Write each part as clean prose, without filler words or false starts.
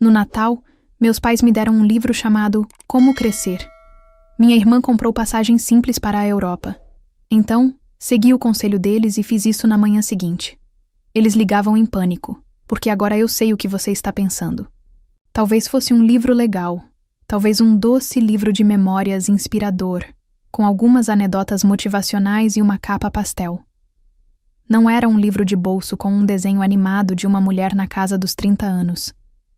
No Natal, meus pais me deram um livro chamado Como Crescer. Minha irmã comprou passagem simples para a Europa. Então, segui o conselho deles e fiz isso na manhã seguinte. Eles ligavam em pânico, porque agora eu sei o que você está pensando. Talvez fosse um livro legal, talvez um doce livro de memórias inspirador, com algumas anedotas motivacionais e uma capa pastel. Não era um livro de bolso com um desenho animado de uma mulher na casa dos 30 anos,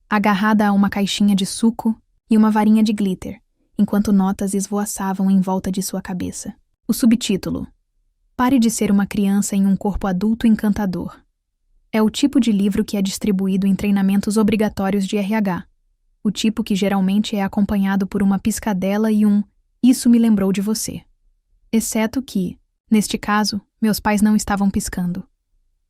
agarrada a uma caixinha de suco e uma varinha de glitter, enquanto notas esvoaçavam em volta de sua cabeça. O subtítulo: Pare de ser uma criança em um corpo adulto encantador. É o tipo de livro que é distribuído em treinamentos obrigatórios de RH. O tipo que geralmente é acompanhado por uma piscadela e um "isso me lembrou de você". Exceto que, neste caso, meus pais não estavam piscando.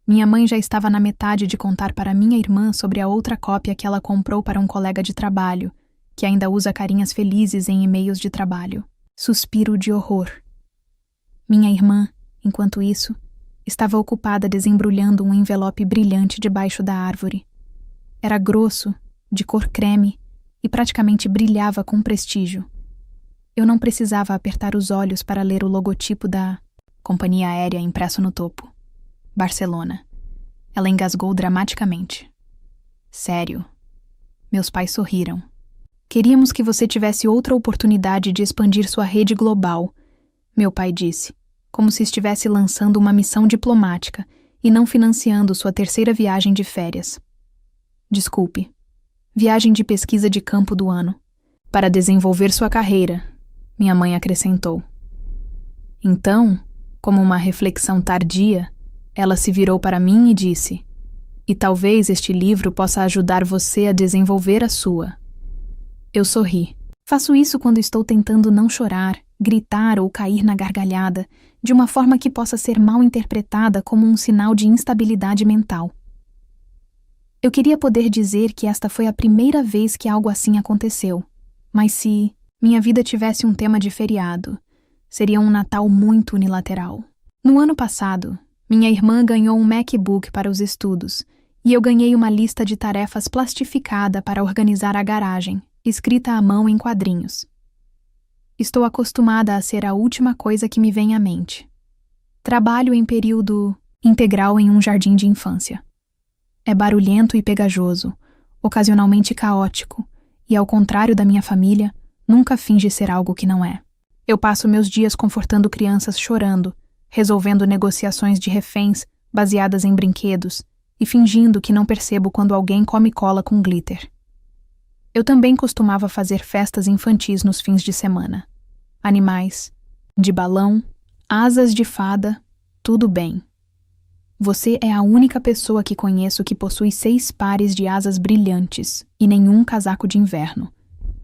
Minha mãe já estava na metade de contar para minha irmã sobre a outra cópia que ela comprou para um colega de trabalho, que ainda usa carinhas felizes em e-mails de trabalho. Suspiro de horror. Minha irmã, enquanto isso, estava ocupada desembrulhando um envelope brilhante debaixo da árvore. Era grosso, de cor creme, e praticamente brilhava com prestígio. Eu não precisava apertar os olhos para ler o logotipo da companhia aérea impresso no topo. Barcelona. Ela engasgou dramaticamente. Sério. Meus pais sorriram. Queríamos que você tivesse outra oportunidade de expandir sua rede global, meu pai disse, como se estivesse lançando uma missão diplomática e não financiando sua terceira viagem de férias. Desculpe. Viagem de pesquisa de campo do ano. Para desenvolver sua carreira, minha mãe acrescentou. Então, como uma reflexão tardia, ela se virou para mim e disse: "E talvez este livro possa ajudar você a desenvolver a sua." Eu sorri. Faço isso quando estou tentando não chorar, gritar ou cair na gargalhada, de uma forma que possa ser mal interpretada como um sinal de instabilidade mental. Eu queria poder dizer que esta foi a primeira vez que algo assim aconteceu, mas se minha vida tivesse um tema de feriado, seria um Natal muito unilateral. No ano passado, minha irmã ganhou um MacBook para os estudos, e eu ganhei uma lista de tarefas plastificada para organizar a garagem, escrita à mão em quadrinhos. Estou acostumada a ser a última coisa que me vem à mente. Trabalho em período integral em um jardim de infância. É barulhento e pegajoso, ocasionalmente caótico, e ao contrário da minha família, nunca finge ser algo que não é. Eu passo meus dias confortando crianças chorando, resolvendo negociações de reféns baseadas em brinquedos e fingindo que não percebo quando alguém come cola com glitter. Eu também costumava fazer festas infantis nos fins de semana. Animais, de balão, asas de fada, tudo bem. Você é a única pessoa que conheço que possui 6 pares de asas brilhantes e nenhum casaco de inverno,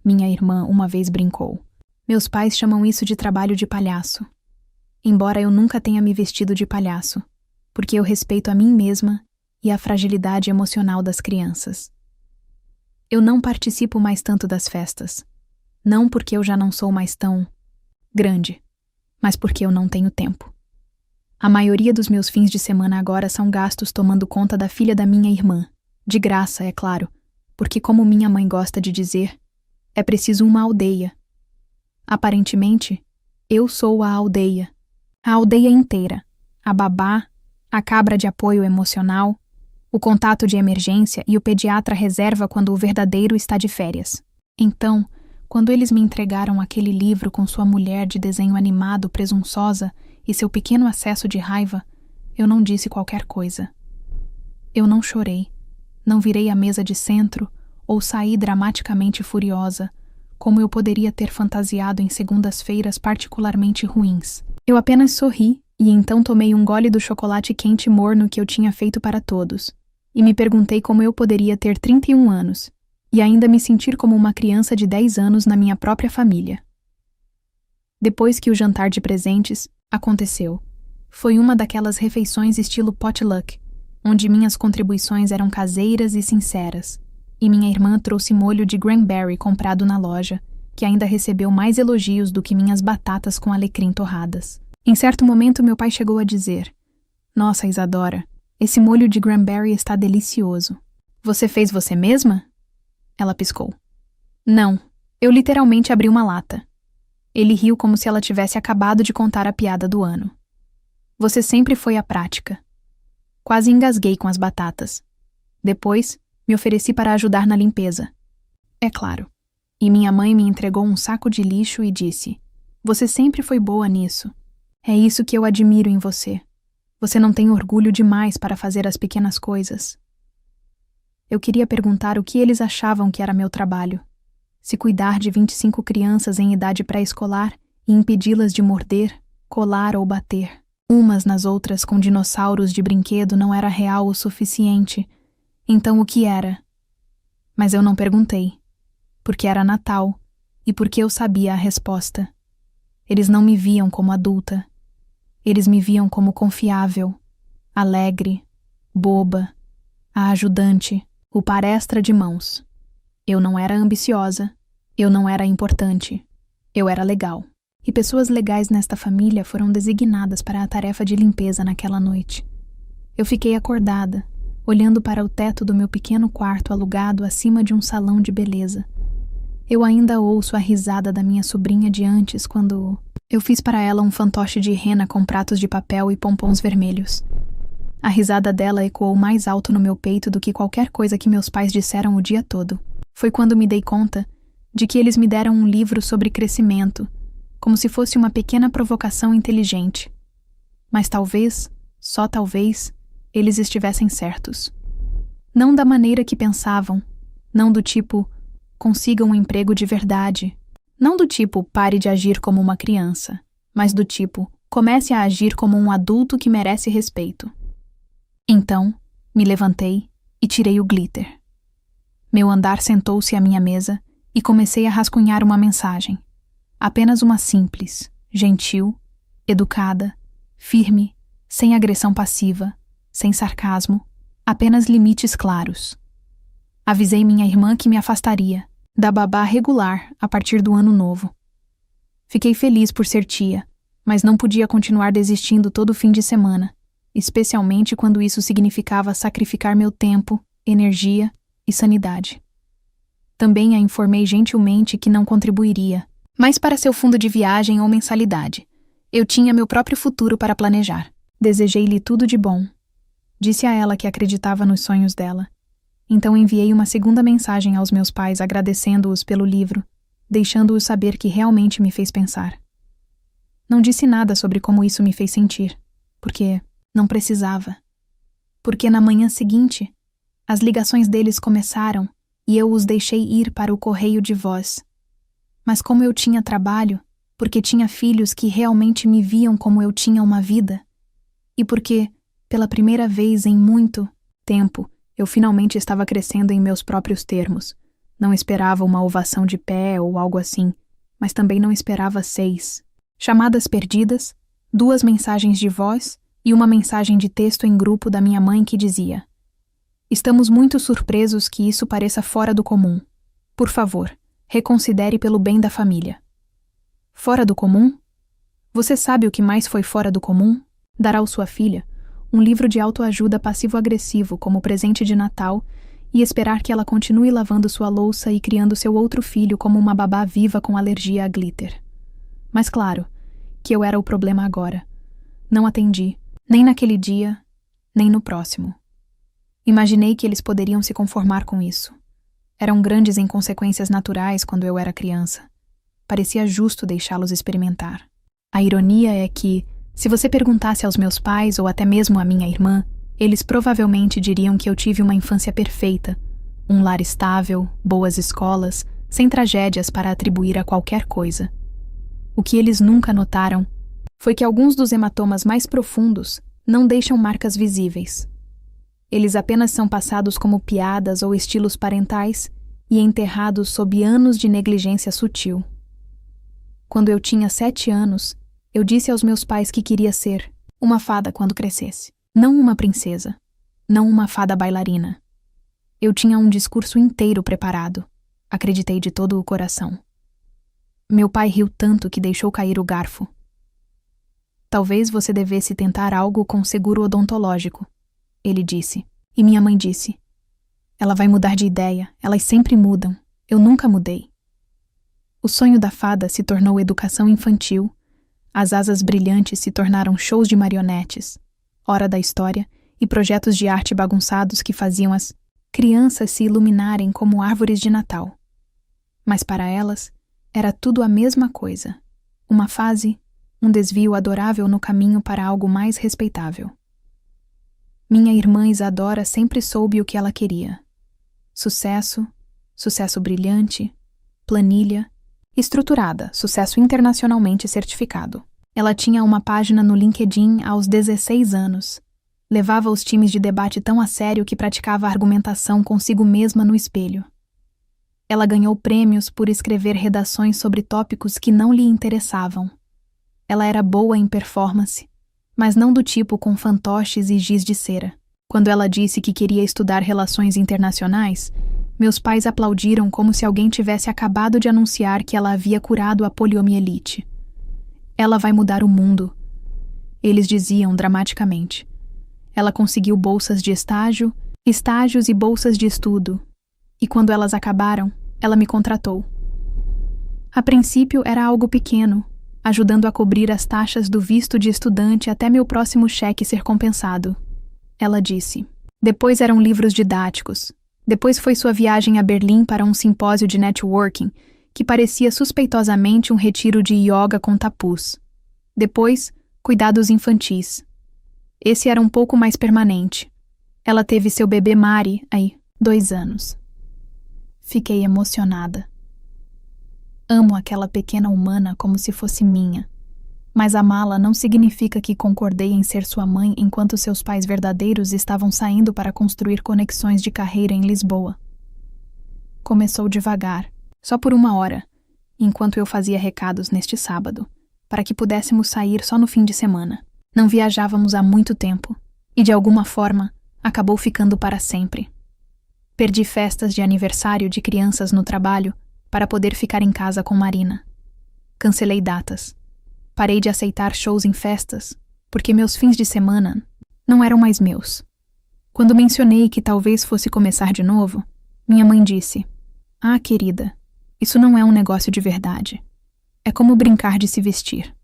minha irmã uma vez brincou. Meus pais chamam isso de trabalho de palhaço. Embora eu nunca tenha me vestido de palhaço, porque eu respeito a mim mesma e a fragilidade emocional das crianças. Eu não participo mais tanto das festas, não porque eu já não sou mais tão grande, mas porque eu não tenho tempo. A maioria dos meus fins de semana agora são gastos tomando conta da filha da minha irmã, de graça, é claro, porque como minha mãe gosta de dizer, é preciso uma aldeia. Aparentemente, eu sou a aldeia inteira, a babá, a cabra de apoio emocional, o contato de emergência e o pediatra reserva quando o verdadeiro está de férias. Então, quando eles me entregaram aquele livro com sua mulher de desenho animado presunçosa e seu pequeno acesso de raiva, eu não disse qualquer coisa. Eu não chorei, não virei a mesa de centro ou saí dramaticamente furiosa, como eu poderia ter fantasiado em segundas-feiras particularmente ruins. Eu apenas sorri e então tomei um gole do chocolate quente morno que eu tinha feito para todos, e me perguntei como eu poderia ter 31 anos e ainda me sentir como uma criança de 10 anos na minha própria família. Depois que o jantar de presentes aconteceu, foi uma daquelas refeições estilo potluck, onde minhas contribuições eram caseiras e sinceras, e minha irmã trouxe molho de cranberry comprado na loja, que ainda recebeu mais elogios do que minhas batatas com alecrim torradas. Em certo momento, meu pai chegou a dizer: "Nossa, Isadora, esse molho de cranberry está delicioso. Você fez você mesma?" Ela piscou. Não, eu literalmente abri uma lata. Ele riu como se ela tivesse acabado de contar a piada do ano. Você sempre foi a prática. Quase engasguei com as batatas. Depois, me ofereci para ajudar na limpeza. É claro. E minha mãe me entregou um saco de lixo e disse: Você sempre foi boa nisso. É isso que eu admiro em você. Você não tem orgulho demais para fazer as pequenas coisas. Eu queria perguntar o que eles achavam que era meu trabalho. Se cuidar de 25 crianças em idade pré-escolar e impedi-las de morder, colar ou bater, umas nas outras com dinossauros de brinquedo não era real o suficiente. Então o que era? Mas eu não perguntei, porque era Natal e porque eu sabia a resposta. Eles não me viam como adulta. Eles me viam como confiável, alegre, boba, a ajudante, o par extra de mãos. Eu não era ambiciosa, eu não era importante, eu era legal. E pessoas legais nesta família foram designadas para a tarefa de limpeza naquela noite. Eu fiquei acordada, olhando para o teto do meu pequeno quarto alugado acima de um salão de beleza. Eu ainda ouço a risada da minha sobrinha de antes quando eu fiz para ela um fantoche de rena com pratos de papel e pompons vermelhos. A risada dela ecoou mais alto no meu peito do que qualquer coisa que meus pais disseram o dia todo. Foi quando me dei conta de que eles me deram um livro sobre crescimento, como se fosse uma pequena provocação inteligente. Mas talvez, só talvez, eles estivessem certos. Não da maneira que pensavam, não do tipo, consiga um emprego de verdade, não do tipo, pare de agir como uma criança, mas do tipo, comece a agir como um adulto que merece respeito. Então, me levantei e tirei o glitter. Meu andar sentou-se à minha mesa e comecei a rascunhar uma mensagem. Apenas uma simples, gentil, educada, firme, sem agressão passiva, sem sarcasmo, apenas limites claros. Avisei minha irmã que me afastaria, da babá regular, a partir do ano novo. Fiquei feliz por ser tia, mas não podia continuar desistindo todo fim de semana, especialmente quando isso significava sacrificar meu tempo, energia e sanidade. Também a informei gentilmente que não contribuiria, mas para seu fundo de viagem ou mensalidade. Eu tinha meu próprio futuro para planejar. Desejei-lhe tudo de bom. Disse a ela que acreditava nos sonhos dela. Então enviei uma segunda mensagem aos meus pais agradecendo-os pelo livro, deixando-os saber que realmente me fez pensar. Não disse nada sobre como isso me fez sentir, porque não precisava. Porque na manhã seguinte, as ligações deles começaram e eu os deixei ir para o correio de voz. Mas como eu tinha trabalho, porque tinha filhos que realmente me viam como eu tinha uma vida, e porque, pela primeira vez em muito tempo, eu finalmente estava crescendo em meus próprios termos. Não esperava uma ovação de pé ou algo assim, mas também não esperava 6 chamadas perdidas, 2 mensagens de voz e uma mensagem de texto em grupo da minha mãe que dizia: Estamos muito surpresos que isso pareça fora do comum. Por favor, reconsidere pelo bem da família. Fora do comum? Você sabe o que mais foi fora do comum? Dar à sua filha um livro de autoajuda passivo-agressivo como presente de Natal e esperar que ela continue lavando sua louça e criando seu outro filho como uma babá viva com alergia a glitter. Mas claro, que eu era o problema agora. Não atendi, nem naquele dia, nem no próximo. Imaginei que eles poderiam se conformar com isso. Eram grandes inconsequências naturais quando eu era criança. Parecia justo deixá-los experimentar. A ironia é que, se você perguntasse aos meus pais ou até mesmo à minha irmã, eles provavelmente diriam que eu tive uma infância perfeita, um lar estável, boas escolas, sem tragédias para atribuir a qualquer coisa. O que eles nunca notaram foi que alguns dos hematomas mais profundos não deixam marcas visíveis. Eles apenas são passados como piadas ou estilos parentais e enterrados sob anos de negligência sutil. Quando eu tinha 7 anos, eu disse aos meus pais que queria ser uma fada quando crescesse. Não uma princesa, não uma fada bailarina. Eu tinha um discurso inteiro preparado. Acreditei de todo o coração. Meu pai riu tanto que deixou cair o garfo. Talvez você devesse tentar algo com seguro odontológico, ele disse. E minha mãe disse: Ela vai mudar de ideia, elas sempre mudam. Eu nunca mudei. O sonho da fada se tornou educação infantil. As asas brilhantes se tornaram shows de marionetes, hora da história e projetos de arte bagunçados que faziam as crianças se iluminarem como árvores de Natal. Mas para elas, era tudo a mesma coisa. Uma fase, um desvio adorável no caminho para algo mais respeitável. Minha irmã Isadora sempre soube o que ela queria. Sucesso, sucesso brilhante, planilha, estruturada, sucesso internacionalmente certificado. Ela tinha uma página no LinkedIn aos 16 anos. Levava os times de debate tão a sério que praticava argumentação consigo mesma no espelho. Ela ganhou prêmios por escrever redações sobre tópicos que não lhe interessavam. Ela era boa em performance, mas não do tipo com fantoches e giz de cera. Quando ela disse que queria estudar relações internacionais, meus pais aplaudiram como se alguém tivesse acabado de anunciar que ela havia curado a poliomielite. Ela vai mudar o mundo, eles diziam dramaticamente. Ela conseguiu bolsas de estágio, estágios e bolsas de estudo. E quando elas acabaram, ela me contratou. A princípio era algo pequeno, ajudando a cobrir as taxas do visto de estudante até meu próximo cheque ser compensado. Ela disse. Depois eram livros didáticos. Depois foi sua viagem a Berlim para um simpósio de networking, que parecia suspeitosamente um retiro de yoga com tapuz. Depois, cuidados infantis. Esse era um pouco mais permanente. Ela teve seu bebê Mari, 2 anos. Fiquei emocionada. Amo aquela pequena humana como se fosse minha. Mas amá-la não significa que concordei em ser sua mãe enquanto seus pais verdadeiros estavam saindo para construir conexões de carreira em Lisboa. Começou devagar, só por 1 hora, enquanto eu fazia recados neste sábado, para que pudéssemos sair só no fim de semana. Não viajávamos há muito tempo, e de alguma forma, acabou ficando para sempre. Perdi festas de aniversário de crianças no trabalho para poder ficar em casa com Marina. Cancelei datas. Parei de aceitar shows em festas, porque meus fins de semana não eram mais meus. Quando mencionei que talvez fosse começar de novo, minha mãe disse: "Ah, querida, isso não é um negócio de verdade. É como brincar de se vestir."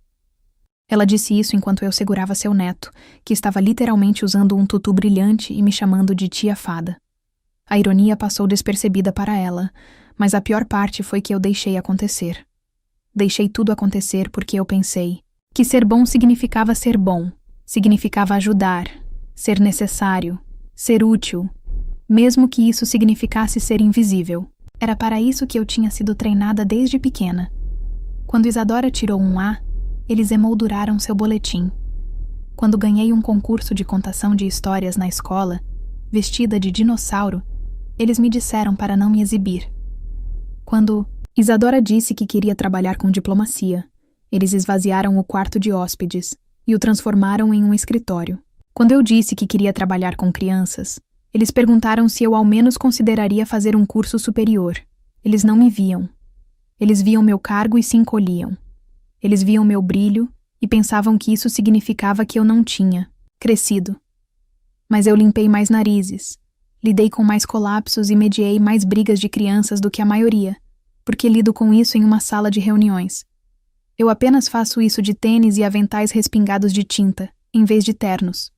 Ela disse isso enquanto eu segurava seu neto, que estava literalmente usando um tutu brilhante e me chamando de tia fada. A ironia passou despercebida para ela, mas a pior parte foi que eu deixei acontecer. Deixei tudo acontecer porque eu pensei que ser bom significava ser bom, significava ajudar, ser necessário, ser útil, mesmo que isso significasse ser invisível. Era para isso que eu tinha sido treinada desde pequena. Quando Isadora tirou um A, eles emolduraram seu boletim. Quando ganhei um concurso de contação de histórias na escola, vestida de dinossauro, eles me disseram para não me exibir. Quando Isadora disse que queria trabalhar com diplomacia, eles esvaziaram o quarto de hóspedes e o transformaram em um escritório. Quando eu disse que queria trabalhar com crianças, eles perguntaram se eu ao menos consideraria fazer um curso superior. Eles não me viam. Eles viam meu cargo e se encolhiam. Eles viam meu brilho e pensavam que isso significava que eu não tinha crescido. Mas eu limpei mais narizes, lidei com mais colapsos e mediei mais brigas de crianças do que a maioria, porque lido com isso em uma sala de reuniões. Eu apenas faço isso de tênis e aventais respingados de tinta, em vez de ternos.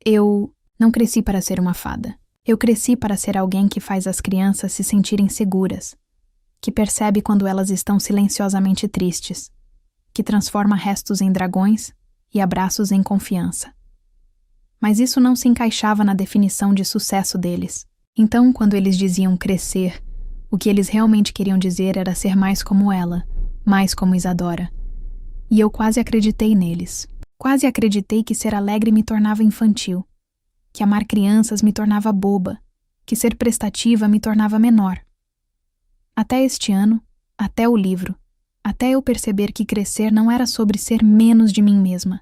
Eu não cresci para ser uma fada. Eu cresci para ser alguém que faz as crianças se sentirem seguras, que percebe quando elas estão silenciosamente tristes, que transforma restos em dragões e abraços em confiança. Mas isso não se encaixava na definição de sucesso deles. Então, quando eles diziam crescer, o que eles realmente queriam dizer era ser mais como ela, mais como Isadora. E eu quase acreditei neles. Quase acreditei que ser alegre me tornava infantil, que amar crianças me tornava boba, que ser prestativa me tornava menor. Até este ano, até o livro, até eu perceber que crescer não era sobre ser menos de mim mesma.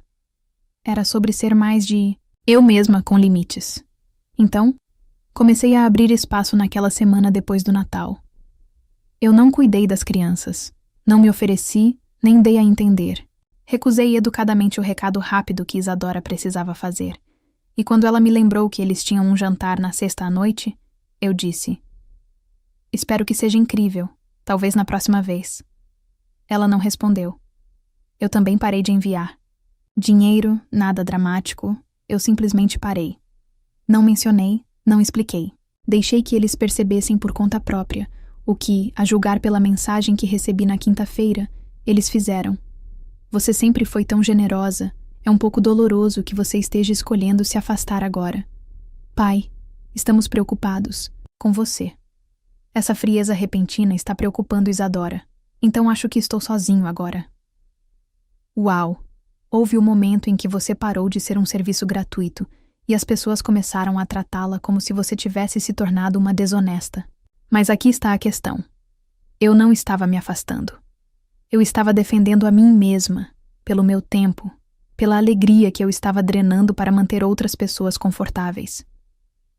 Era sobre ser mais de eu mesma com limites. Então, comecei a abrir espaço naquela semana depois do Natal. Eu não cuidei das crianças, não me ofereci, nem dei a entender. Recusei educadamente o recado rápido que Isadora precisava fazer. E quando ela me lembrou que eles tinham um jantar na sexta à noite, Eu disse. Espero que seja incrível, talvez na próxima vez. Ela não respondeu. Eu também parei de enviar. Dinheiro, nada dramático, eu simplesmente parei. Não mencionei, não expliquei. Deixei que eles percebessem por conta própria o que, a julgar pela mensagem que recebi na quinta-feira, eles fizeram. Você sempre foi tão generosa, é um pouco doloroso que você esteja escolhendo se afastar agora. Pai, estamos preocupados, com você. Essa frieza repentina está preocupando Isadora, então acho que estou sozinho agora. Uau! Houve o momento em que você parou de ser um serviço gratuito e as pessoas começaram a tratá-la como se você tivesse se tornado uma desonesta. Mas aqui está a questão. Eu não estava me afastando. Eu estava defendendo a mim mesma, pelo meu tempo, pela alegria que eu estava drenando para manter outras pessoas confortáveis.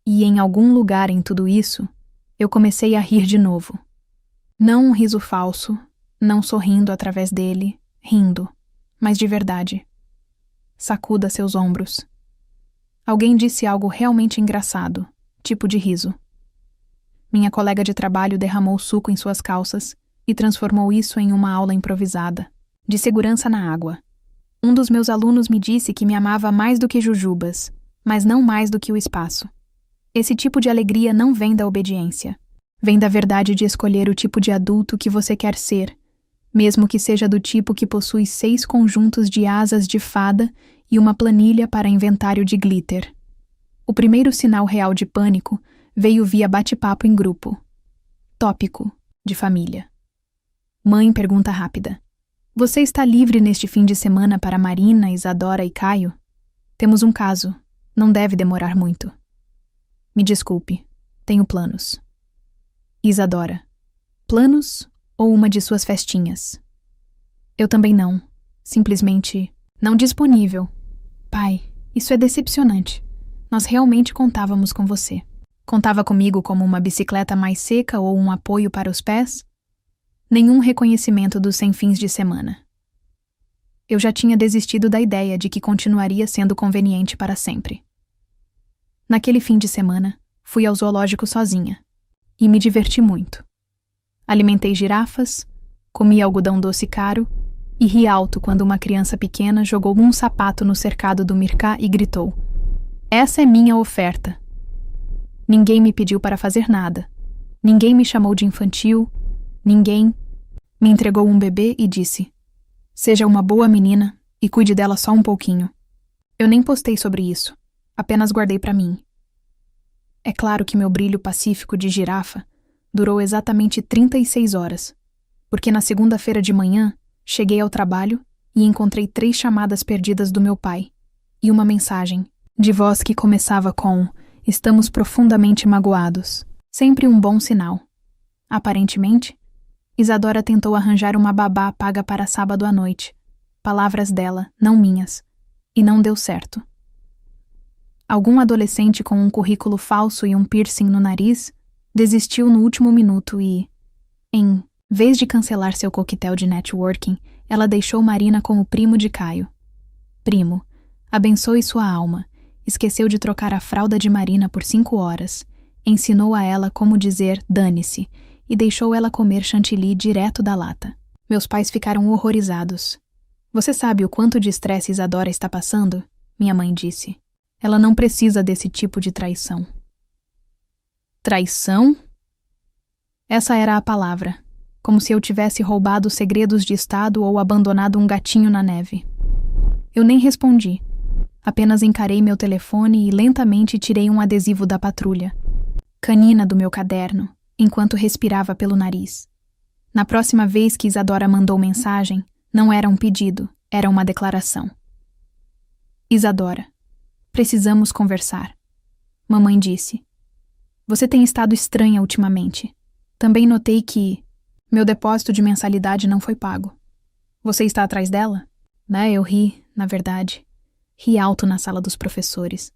E em algum lugar em tudo isso, eu comecei a rir de novo. Não um riso falso, não sorrindo através dele, rindo, mas de verdade. Sacuda seus ombros. Alguém disse algo realmente engraçado, tipo de riso. Minha colega de trabalho derramou suco em suas calças e transformou isso em uma aula improvisada, de segurança na água. Um dos meus alunos me disse que me amava mais do que jujubas, mas não mais do que o espaço. Esse tipo de alegria não vem da obediência. Vem da verdade de escolher o tipo de adulto que você quer ser, mesmo que seja do tipo que possui 6 conjuntos de asas de fada e uma planilha para inventário de glitter. O primeiro sinal real de pânico veio via bate-papo em grupo. Tópico, de família. Mãe pergunta rápida. Você está livre neste fim de semana para Marina, Isadora e Caio? Temos um caso. Não deve demorar muito. Me desculpe. Tenho planos. Isadora. Planos ou uma de suas festinhas? Eu também não. Simplesmente não disponível. Pai, isso é decepcionante. Nós realmente contávamos com você. Contava comigo como uma bicicleta mais seca ou um apoio para os pés? Nenhum reconhecimento dos sem fins de semana. Eu já tinha desistido da ideia de que continuaria sendo conveniente para sempre. Naquele fim de semana, fui ao zoológico sozinha. E me diverti muito. Alimentei girafas, comi algodão doce caro e ri alto quando uma criança pequena jogou um sapato no cercado do Mirká e gritou: "Essa é minha oferta." Ninguém me pediu para fazer nada. Ninguém me chamou de infantil. Ninguém me entregou um bebê e disse: "Seja uma boa menina e cuide dela só um pouquinho." Eu nem postei sobre isso. Apenas guardei para mim. É claro que meu brilho pacífico de girafa durou exatamente 36 horas, porque na segunda-feira de manhã cheguei ao trabalho e encontrei 3 chamadas perdidas do meu pai e uma mensagem, de voz que começava com "Estamos profundamente magoados", sempre um bom sinal. Aparentemente, Isadora tentou arranjar uma babá paga para sábado à noite, palavras dela, não minhas, e não deu certo. Algum adolescente com um currículo falso e um piercing no nariz desistiu no último minuto e, em vez de cancelar seu coquetel de networking, ela deixou Marina com o primo de Caio. Primo, abençoe sua alma, esqueceu de trocar a fralda de Marina por 5 horas, ensinou a ela como dizer "dane-se" e deixou ela comer chantilly direto da lata. Meus pais ficaram horrorizados. "Você sabe o quanto de estresse Isadora está passando?" Minha mãe disse. "Ela não precisa desse tipo de traição." Traição? Essa era a palavra, como se eu tivesse roubado segredos de Estado ou abandonado um gatinho na neve. Eu nem respondi, apenas encarei meu telefone e lentamente tirei um adesivo da patrulha, canina do meu caderno, enquanto respirava pelo nariz. Na próxima vez que Isadora mandou mensagem, não era um pedido, era uma declaração. Isadora, precisamos conversar. Mamãe disse. Você tem estado estranha ultimamente. Também notei que meu depósito de mensalidade não foi pago. Você está atrás dela? Eu ri, na verdade. Ri alto na sala dos professores,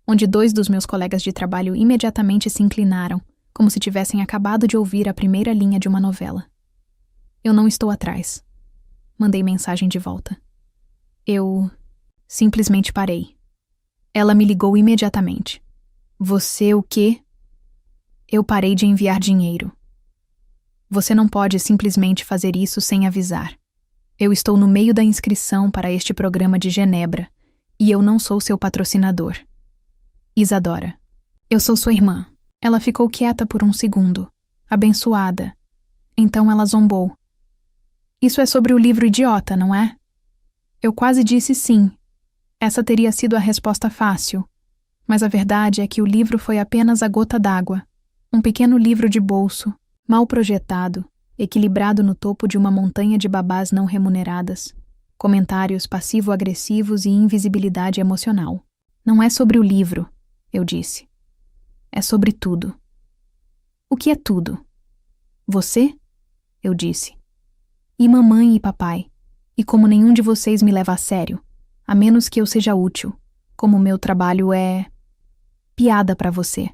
onde 2 dos meus colegas de trabalho imediatamente se inclinaram, como se tivessem acabado de ouvir a primeira linha de uma novela. Eu não estou atrás. Mandei mensagem de volta. Eu simplesmente parei. Ela me ligou imediatamente. Você o quê? Eu parei de enviar dinheiro. Você não pode simplesmente fazer isso sem avisar. Eu estou no meio da inscrição para este programa de Genebra e eu não sou seu patrocinador. Isadora. Eu sou sua irmã. Ela ficou quieta por um segundo, abençoada. Então ela zombou. Isso é sobre o livro idiota, não é? Eu quase disse sim. Essa teria sido a resposta fácil. Mas a verdade é que o livro foi apenas a gota d'água. Um pequeno livro de bolso, mal projetado, equilibrado no topo de uma montanha de babás não remuneradas. Comentários passivo-agressivos e invisibilidade emocional. Não é sobre o livro, eu disse. É sobre tudo. O que é tudo? Você? Eu disse. E mamãe e papai. E como nenhum de vocês me leva a sério, a menos que eu seja útil, como meu trabalho é piada para você.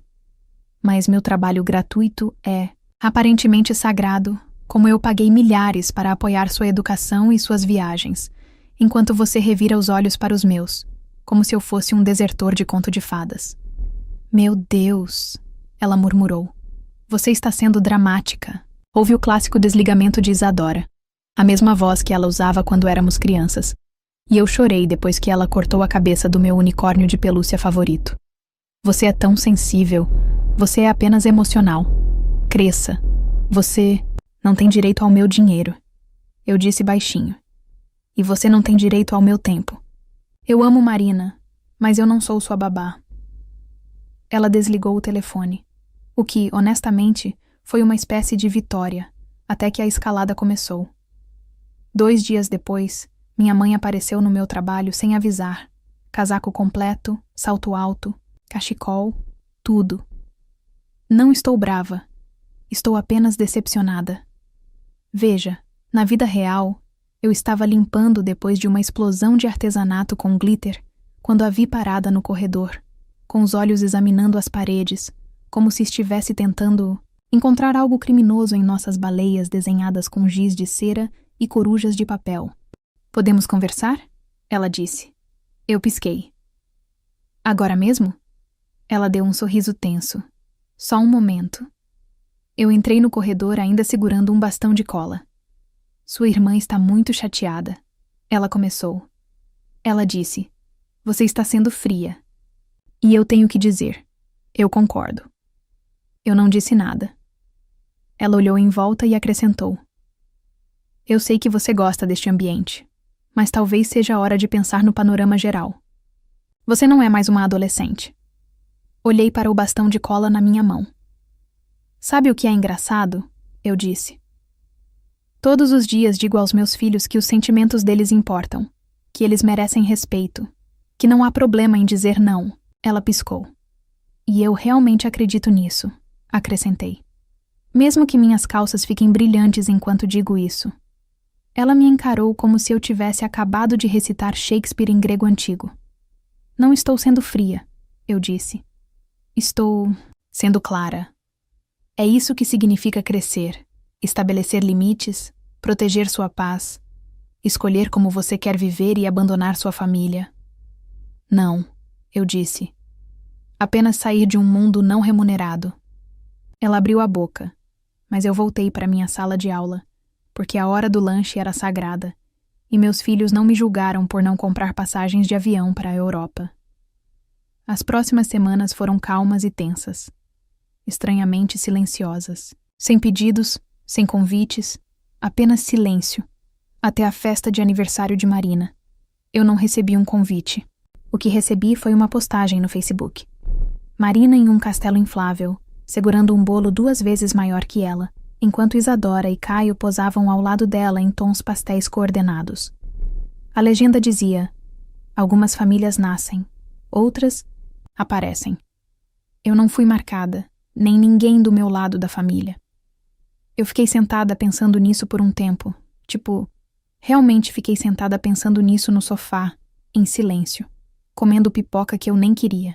Mas meu trabalho gratuito é aparentemente sagrado, como eu paguei milhares para apoiar sua educação e suas viagens, enquanto você revira os olhos para os meus, como se eu fosse um desertor de conto de fadas. Meu Deus, ela murmurou. Você está sendo dramática. Houve o clássico desligamento de Isadora, a mesma voz que ela usava quando éramos crianças, e eu chorei depois que ela cortou a cabeça do meu unicórnio de pelúcia favorito. Você é tão sensível. Você é apenas emocional. Cresça. Você não tem direito ao meu dinheiro. Eu disse baixinho. E você não tem direito ao meu tempo. Eu amo Marina, mas eu não sou sua babá. Ela desligou o telefone, o que, honestamente, foi uma espécie de vitória, até que a escalada começou. 2 dias depois, minha mãe apareceu no meu trabalho sem avisar. Casaco completo, salto alto, cachecol, tudo. Não estou brava. Estou apenas decepcionada. Veja, na vida real, eu estava limpando depois de uma explosão de artesanato com glitter, quando a vi parada no corredor, com os olhos examinando as paredes, como se estivesse tentando encontrar algo criminoso em nossas baleias desenhadas com giz de cera e corujas de papel. Podemos conversar? Ela disse. Eu pisquei. Agora mesmo? Ela deu um sorriso tenso. Só um momento. Eu entrei no corredor ainda segurando um bastão de cola. Sua irmã está muito chateada. Ela começou. Ela disse, você está sendo fria. E eu tenho que dizer, eu concordo. Eu não disse nada. Ela olhou em volta e acrescentou. Eu sei que você gosta deste ambiente, mas talvez seja a hora de pensar no panorama geral. Você não é mais uma adolescente. Olhei para o bastão de cola na minha mão. Sabe o que é engraçado? Eu disse. Todos os dias digo aos meus filhos que os sentimentos deles importam, que eles merecem respeito, que não há problema em dizer não. Ela piscou. E eu realmente acredito nisso, acrescentei. Mesmo que minhas calças fiquem brilhantes enquanto digo isso. Ela me encarou como se eu tivesse acabado de recitar Shakespeare em grego antigo. Não estou sendo fria, eu disse. Estou sendo clara. É isso que significa crescer, estabelecer limites, proteger sua paz, escolher como você quer viver e abandonar sua família. Não, eu disse. Apenas sair de um mundo não remunerado. Ela abriu a boca, mas eu voltei para minha sala de aula, porque a hora do lanche era sagrada, e meus filhos não me julgaram por não comprar passagens de avião para a Europa. As próximas semanas foram calmas e tensas, estranhamente silenciosas, sem pedidos, sem convites, apenas silêncio, até a festa de aniversário de Marina. Eu não recebi um convite. O que recebi foi uma postagem no Facebook. Marina em um castelo inflável, segurando um bolo 2 vezes maior que ela, enquanto Isadora e Caio posavam ao lado dela em tons pastéis coordenados. A legenda dizia: algumas famílias nascem, outras aparecem. Eu não fui marcada, nem ninguém do meu lado da família. Eu fiquei sentada pensando nisso por um tempo, realmente fiquei sentada pensando nisso no sofá, em silêncio, comendo pipoca que eu nem queria.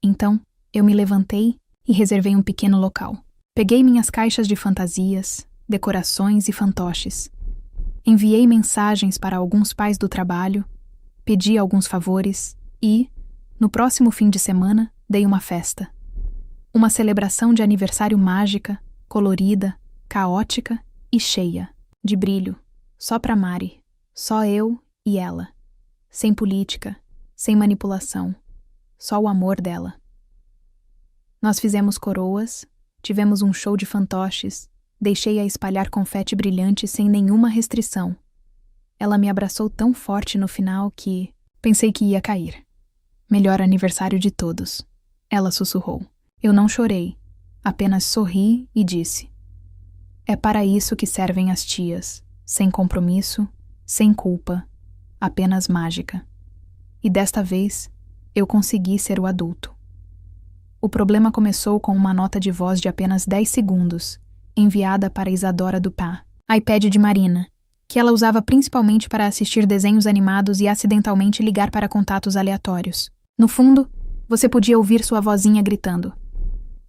Então, eu me levantei e reservei um pequeno local. Peguei minhas caixas de fantasias, decorações e fantoches. Enviei mensagens para alguns pais do trabalho, pedi alguns favores e, no próximo fim de semana, dei uma festa. Uma celebração de aniversário mágica, colorida, caótica e cheia de brilho. Só pra Mari. Só eu e ela. Sem política, sem manipulação. Só o amor dela. Nós fizemos coroas, tivemos um show de fantoches, deixei-a espalhar confete brilhante sem nenhuma restrição. Ela me abraçou tão forte no final que pensei que ia cair. Melhor aniversário de todos. Ela sussurrou. Eu não chorei, apenas sorri e disse: é para isso que servem as tias, sem compromisso, sem culpa, apenas mágica. E desta vez, eu consegui ser o adulto. O problema começou com uma nota de voz de apenas 10 segundos, enviada para Isadora Dupin, iPad de Marina, que ela usava principalmente para assistir desenhos animados e acidentalmente ligar para contatos aleatórios. No fundo, você podia ouvir sua vozinha gritando: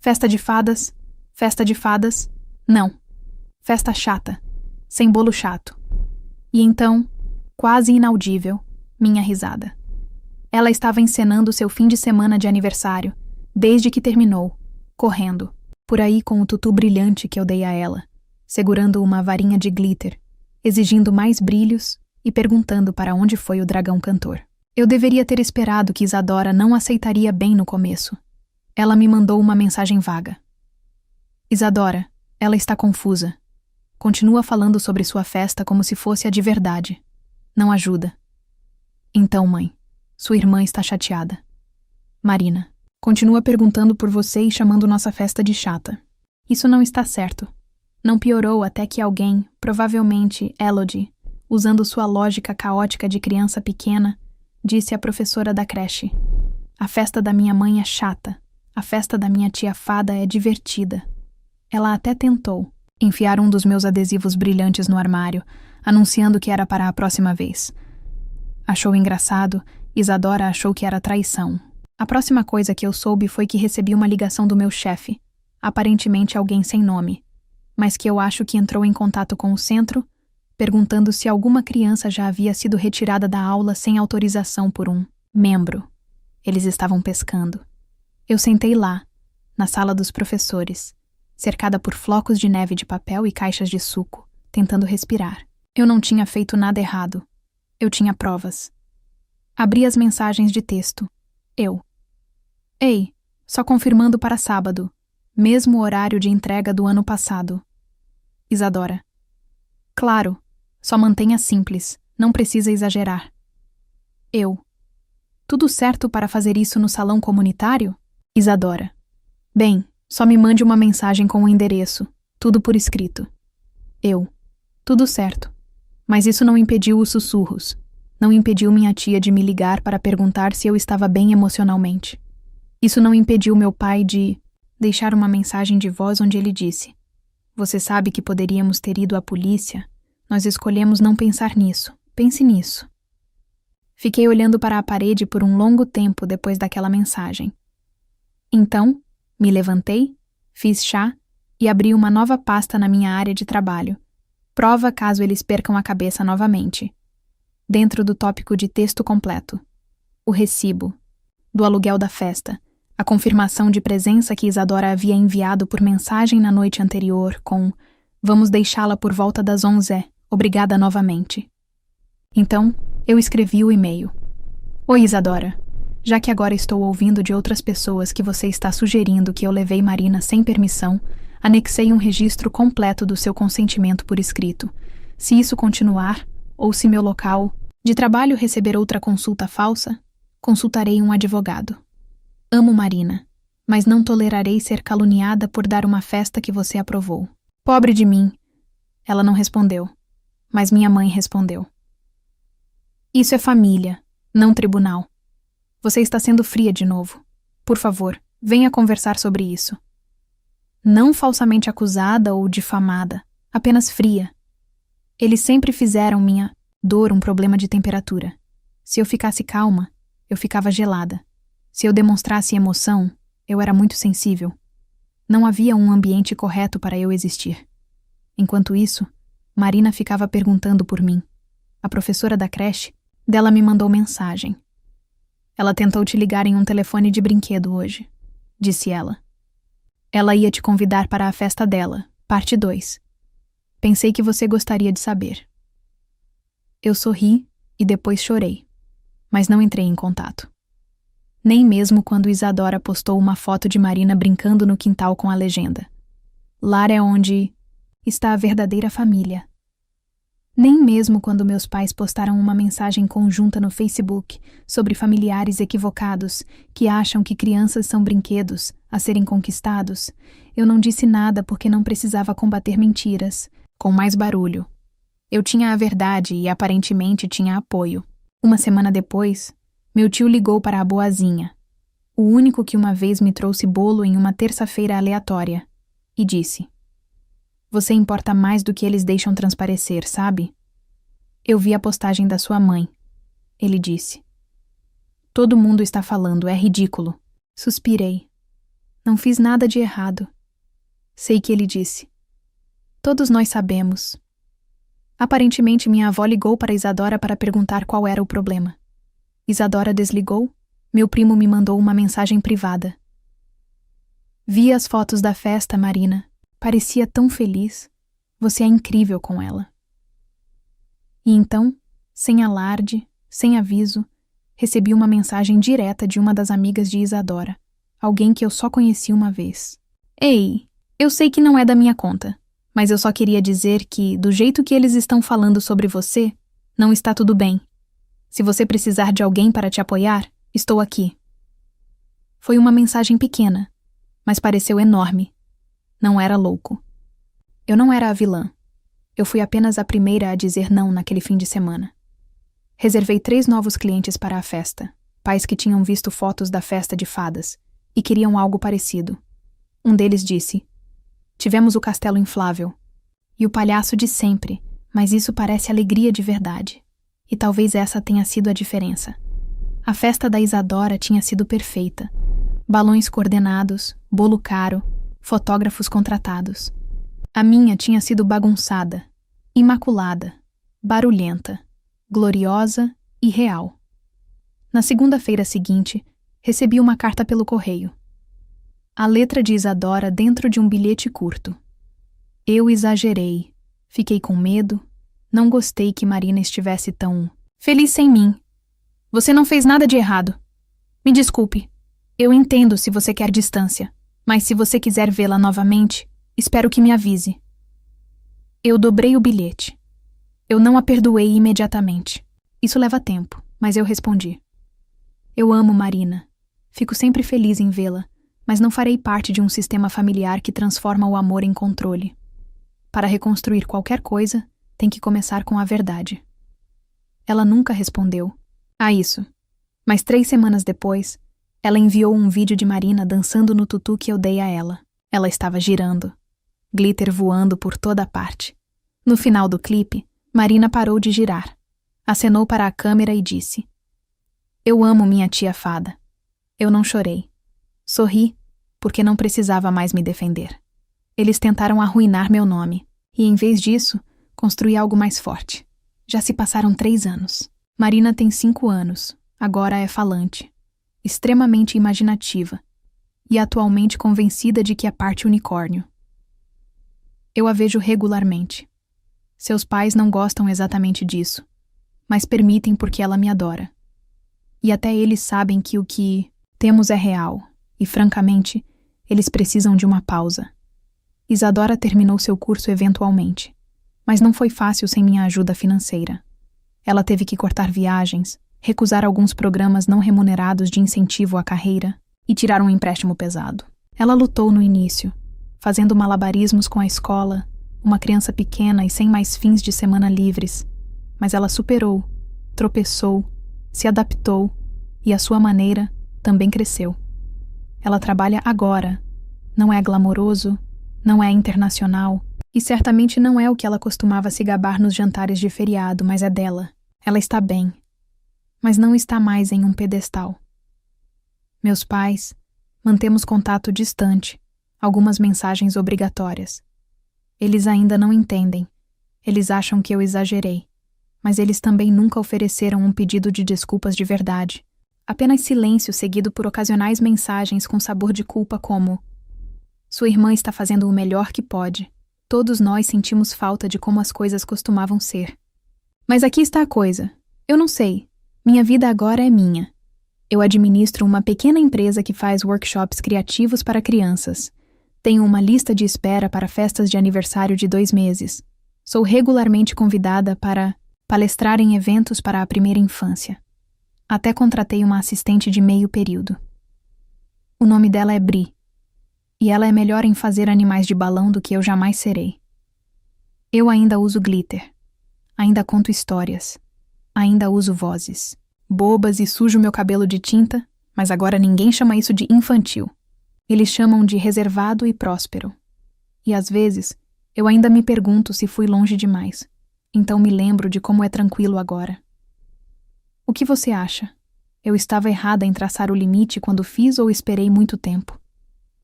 festa de fadas, não, festa chata, sem bolo chato. E então, quase inaudível, minha risada. Ela estava encenando seu fim de semana de aniversário, desde que terminou, correndo, por aí com o tutu brilhante que eu dei a ela, segurando uma varinha de glitter, exigindo mais brilhos e perguntando para onde foi o dragão cantor. Eu deveria ter esperado que Isadora não aceitaria bem no começo. Ela me mandou uma mensagem vaga. Isadora, ela está confusa. Continua falando sobre sua festa como se fosse a de verdade. Não ajuda. Então, mãe, sua irmã está chateada. Marina, continua perguntando por você e chamando nossa festa de chata. Isso não está certo. Não piorou até que alguém, provavelmente Elodie, usando sua lógica caótica de criança pequena, disse à professora da creche: a festa da minha mãe é chata. A festa da minha tia fada é divertida. Ela até tentou enfiar um dos meus adesivos brilhantes no armário, anunciando que era para a próxima vez. Achou engraçado, Isadora achou que era traição. A próxima coisa que eu soube foi que recebi uma ligação do meu chefe, aparentemente alguém sem nome, mas que eu acho que entrou em contato com o centro, perguntando se alguma criança já havia sido retirada da aula sem autorização por um membro. Eles estavam pescando. Eu sentei lá, na sala dos professores, cercada por flocos de neve de papel e caixas de suco, tentando respirar. Eu não tinha feito nada errado. Eu tinha provas. Abri as mensagens de texto. Ei, só confirmando para sábado, mesmo horário de entrega do ano passado. Isadora. Claro, só mantenha simples, não precisa exagerar. Tudo certo para fazer isso no salão comunitário? Isadora. Bem, só me mande uma mensagem com o endereço, tudo por escrito. Tudo certo. Mas isso não impediu os sussurros. Não impediu minha tia de me ligar para perguntar se eu estava bem emocionalmente. Isso não impediu meu pai de deixar uma mensagem de voz onde ele disse: você sabe que poderíamos ter ido à polícia? Nós escolhemos não pensar nisso. Pense nisso. Fiquei olhando para a parede por um longo tempo depois daquela mensagem. Então, me levantei, fiz chá e abri uma nova pasta na minha área de trabalho. Prova caso eles percam a cabeça novamente. Dentro do tópico de texto completo. O recibo. Do aluguel da festa. A confirmação de presença que Isadora havia enviado por mensagem na noite anterior com: vamos deixá-la por volta das 11, obrigada novamente. Então, eu escrevi o e-mail. Oi, Isadora. Já que agora estou ouvindo de outras pessoas que você está sugerindo que eu levei Marina sem permissão, anexei um registro completo do seu consentimento por escrito. Se isso continuar, ou se meu local de trabalho receber outra consulta falsa, consultarei um advogado. Amo Marina, mas não tolerarei ser caluniada por dar uma festa que você aprovou. Pobre de mim. Ela não respondeu, mas minha mãe respondeu. Isso é família, não tribunal. Você está sendo fria de novo. Por favor, venha conversar sobre isso. Não falsamente acusada ou difamada, apenas fria. Eles sempre fizeram minha dor um problema de temperatura. Se eu ficasse calma, eu ficava gelada. Se eu demonstrasse emoção, eu era muito sensível. Não havia um ambiente correto para eu existir. Enquanto isso, Marina ficava perguntando por mim. A professora da creche dela me mandou mensagem. Ela tentou te ligar em um telefone de brinquedo hoje, disse ela. Ela ia te convidar para a festa dela, parte 2. Pensei que você gostaria de saber. Eu sorri e depois chorei, mas não entrei em contato. Nem mesmo quando Isadora postou uma foto de Marina brincando no quintal com a legenda: "Lá é onde está a verdadeira família." Nem mesmo quando meus pais postaram uma mensagem conjunta no Facebook sobre familiares equivocados que acham que crianças são brinquedos a serem conquistados, eu não disse nada porque não precisava combater mentiras, com mais barulho. Eu tinha a verdade e aparentemente tinha apoio. Uma semana depois, meu tio ligou para a boazinha, o único que uma vez me trouxe bolo em uma terça-feira aleatória, e disse: "Você importa mais do que eles deixam transparecer, sabe? Eu vi a postagem da sua mãe." Ele disse: "Todo mundo está falando, é ridículo." Suspirei. Não fiz nada de errado. Sei que ele disse: "Todos nós sabemos." Aparentemente, minha avó ligou para Isadora para perguntar qual era o problema. Isadora desligou. Meu primo me mandou uma mensagem privada. "Vi as fotos da festa, Marina. Parecia tão feliz. Você é incrível com ela." E então, sem alarde, sem aviso, recebi uma mensagem direta de uma das amigas de Isadora, alguém que eu só conheci uma vez. "Ei, eu sei que não é da minha conta, mas eu só queria dizer que, do jeito que eles estão falando sobre você, não está tudo bem. Se você precisar de alguém para te apoiar, estou aqui." Foi uma mensagem pequena, mas pareceu enorme. Não era louco. Eu não era a vilã. Eu fui apenas a primeira a dizer não naquele fim de semana. Reservei 3 novos clientes para a festa, pais que tinham visto fotos da festa de fadas e queriam algo parecido. Um deles disse: "Tivemos o castelo inflável e o palhaço de sempre, mas isso parece alegria de verdade." E talvez essa tenha sido a diferença. A festa da Isadora tinha sido perfeita. Balões coordenados, bolo caro, fotógrafos contratados. A minha tinha sido bagunçada, imaculada, barulhenta, gloriosa e real. Na segunda-feira seguinte, recebi uma carta pelo correio. A letra de Isadora dentro de um bilhete curto. Eu exagerei, fiquei com medo, não gostei que Marina estivesse tão feliz sem mim. "Você não fez nada de errado. Me desculpe, eu entendo se você quer distância, mas se você quiser vê-la novamente, espero que me avise." Eu dobrei o bilhete. Eu não a perdoei imediatamente. Isso leva tempo, mas eu respondi: "Eu amo Marina. Fico sempre feliz em vê-la, mas não farei parte de um sistema familiar que transforma o amor em controle. Para reconstruir qualquer coisa, tem que começar com a verdade." Ela nunca respondeu a isso, mas 3 semanas depois, ela enviou um vídeo de Marina dançando no tutu que eu dei a ela. Ela estava girando, glitter voando por toda parte. No final do clipe, Marina parou de girar, acenou para a câmera e disse: "Eu amo minha tia fada." Eu não chorei. Sorri, porque não precisava mais me defender. Eles tentaram arruinar meu nome, e em vez disso, construí algo mais forte. Já se passaram 3 anos. Marina tem 5 anos, agora é falante, extremamente imaginativa, e atualmente convencida de que é parte unicórnio. Eu a vejo regularmente. Seus pais não gostam exatamente disso, mas permitem porque ela me adora. E até eles sabem que o que temos é real, e francamente, eles precisam de uma pausa. Isadora terminou seu curso eventualmente, mas não foi fácil sem minha ajuda financeira. Ela teve que cortar viagens, recusar alguns programas não remunerados de incentivo à carreira e tirar um empréstimo pesado. Ela lutou no início, fazendo malabarismos com a escola, uma criança pequena e sem mais fins de semana livres, mas ela superou, tropeçou, se adaptou e, à sua maneira, também cresceu. Ela trabalha agora. Não é glamouroso, não é internacional e certamente não é o que ela costumava se gabar nos jantares de feriado, mas é dela. Ela está bem, mas não está mais em um pedestal. Meus pais, mantemos contato distante, algumas mensagens obrigatórias. Eles ainda não entendem. Eles acham que eu exagerei, mas eles também nunca ofereceram um pedido de desculpas de verdade. Apenas silêncio seguido por ocasionais mensagens com sabor de culpa como: Sua irmã está fazendo o melhor que pode. Todos nós sentimos falta de como as coisas costumavam ser. Mas aqui está a coisa. Eu não sei. Minha vida agora é minha. Eu administro uma pequena empresa que faz workshops criativos para crianças. Tenho uma lista de espera para festas de aniversário de 2 meses. Sou regularmente convidada para palestrar em eventos para a primeira infância. Até contratei uma assistente de meio período. O nome dela é Bri. E ela é melhor em fazer animais de balão do que eu jamais serei. Eu ainda uso glitter. Ainda conto histórias. Ainda uso vozes bobas e sujo meu cabelo de tinta, mas agora ninguém chama isso de infantil. Eles chamam de reservado e próspero. E às vezes, eu ainda me pergunto se fui longe demais. Então me lembro de como é tranquilo agora. O que você acha? Eu estava errada em traçar o limite quando fiz ou esperei muito tempo?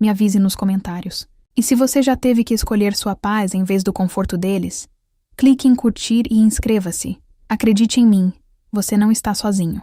Me avise nos comentários. E se você já teve que escolher sua paz em vez do conforto deles, clique em curtir e inscreva-se. Acredite em mim, você não está sozinho.